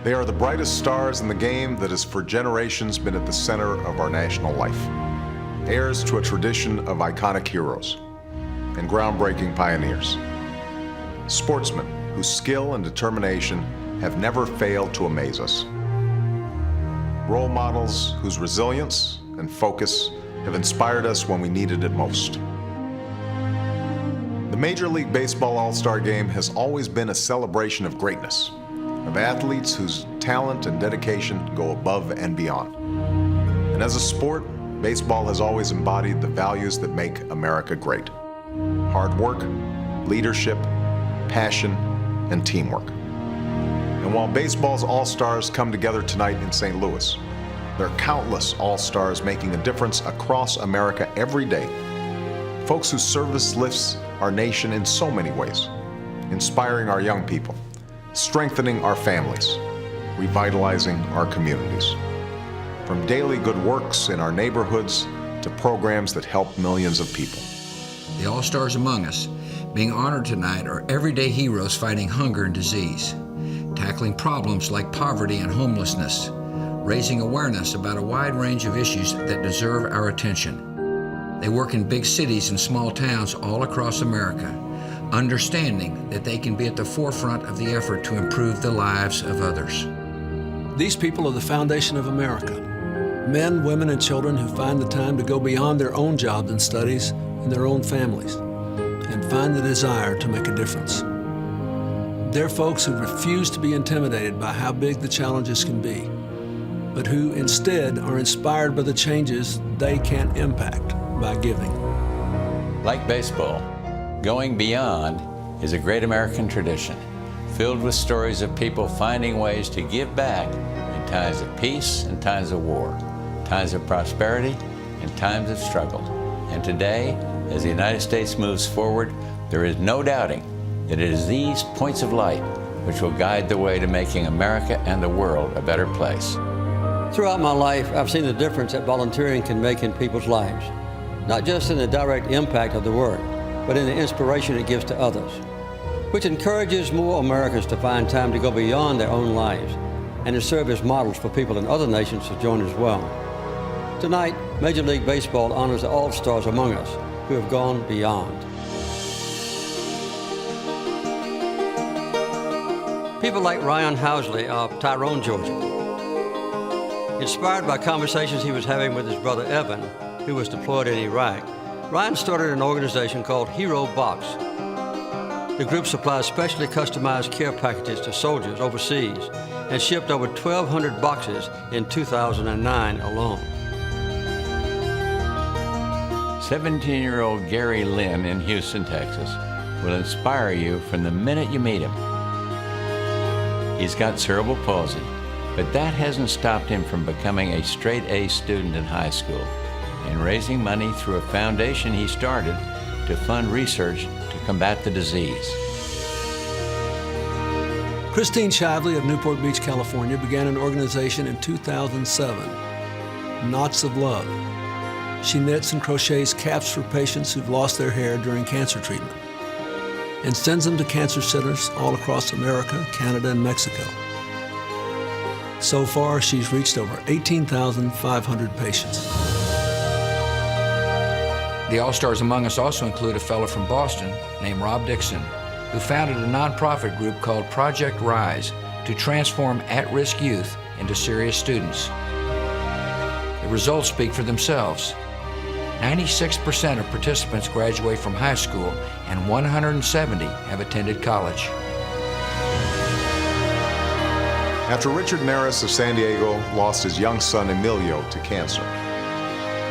They are the brightest stars in the game that has for generations been at the center of our national life. Heirs to a tradition of iconic heroes and groundbreaking pioneers. Sportsmen whose skill and determination have never failed to amaze us. Role models whose resilience and focus have inspired us when we needed it most. The Major League Baseball All-Star Game has always been a celebration of greatness, of athletes whose talent and dedication go above and beyond. And as a sport, baseball has always embodied the values that make America great. Hard work, leadership, passion, and teamwork. And while baseball's all-stars come together tonight in St. Louis, there are countless all-stars making a difference across America every day. Folks whose service lifts our nation in so many ways, inspiring our young people, strengthening our families, revitalizing our communities. From daily good works in our neighborhoods to programs that help millions of people. The all-stars among us being honored tonight are everyday heroes fighting hunger and disease, tackling problems like poverty and homelessness, raising awareness about a wide range of issues that deserve our attention. They work in big cities and small towns all across America, understanding that they can be at the forefront of the effort to improve the lives of others. These people are the foundation of America. Men, women, and children who find the time to go beyond their own jobs and studies and their own families, and find the desire to make a difference. They're folks who refuse to be intimidated by how big the challenges can be, but who instead are inspired by the changes they can impact by giving. Like baseball, going beyond is a great American tradition, filled with stories of people finding ways to give back in times of peace and times of war, times of prosperity and times of struggle. And today, as the United States moves forward, there is no doubting that it is these points of light which will guide the way to making America and the world a better place. Throughout my life, I've seen the difference that volunteering can make in people's lives, not just in the direct impact of the work, but in the inspiration it gives to others, which encourages more Americans to find time to go beyond their own lives and to serve as models for people in other nations to join as well. Tonight, Major League Baseball honors the all-stars among us who have gone beyond. People like Ryan Housley of Tyrone, Georgia. Inspired by conversations he was having with his brother Evan, who was deployed in Iraq, Ryan started an organization called Hero Box. The group supplies specially customized care packages to soldiers overseas and shipped over 1,200 boxes in 2009 alone. 17-year-old Gary Lynn in Houston, Texas, will inspire you from the minute you meet him. He's got cerebral palsy, but that hasn't stopped him from becoming a straight-A student in high school and raising money through a foundation he started to fund research to combat the disease. Christine Shively of Newport Beach, California, began an organization in 2007, Knots of Love. She knits and crochets caps for patients who've lost their hair during cancer treatment and sends them to cancer centers all across America, Canada, and Mexico. So far, she's reached over 18,500 patients. The all-stars among us also include a fellow from Boston named Rob Dixon, who founded a nonprofit group called Project Rise to transform at-risk youth into serious students. The results speak for themselves. 96% of participants graduate from high school, and 170 have attended college. After Richard Neris of San Diego lost his young son Emilio to cancer,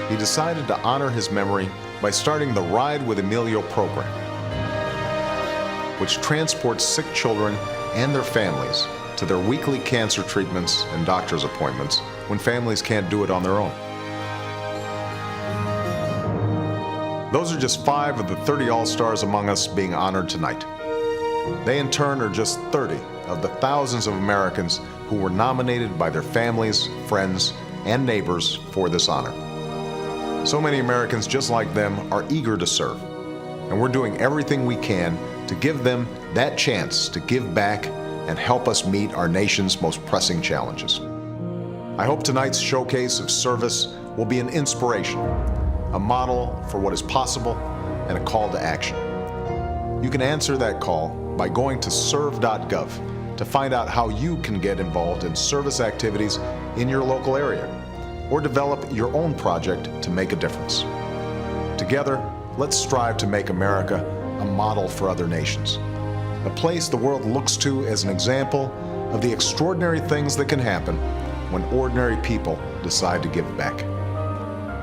he decided to honor his memory by starting the Ride with Emilio program, which transports sick children and their families to their weekly cancer treatments and doctor's appointments when families can't do it on their own. Those are just 5 of the 30 all-stars among us being honored tonight. They in turn are just 30 of the thousands of Americans who were nominated by their families, friends, and neighbors for this honor. So many Americans just like them are eager to serve, and we're doing everything we can to give them that chance to give back and help us meet our nation's most pressing challenges. I hope tonight's showcase of service will be an inspiration, a model for what is possible, and a call to action. You can answer that call by going to serve.gov to find out how you can get involved in service activities in your local area, or develop your own project to make a difference. Together, let's strive to make America a model for other nations, a place the world looks to as an example of the extraordinary things that can happen when ordinary people decide to give back.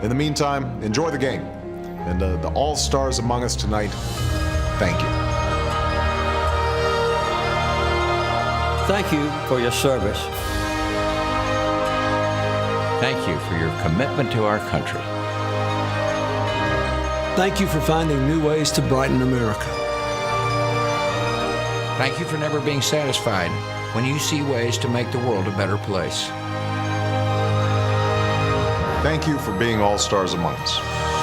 In the meantime, enjoy the game. And the All-Stars among us tonight, thank you. Thank you for your service. Thank you for your commitment to our country. Thank you for finding new ways to brighten America. Thank you for never being satisfied when you see ways to make the world a better place. Thank you for being all-stars among us.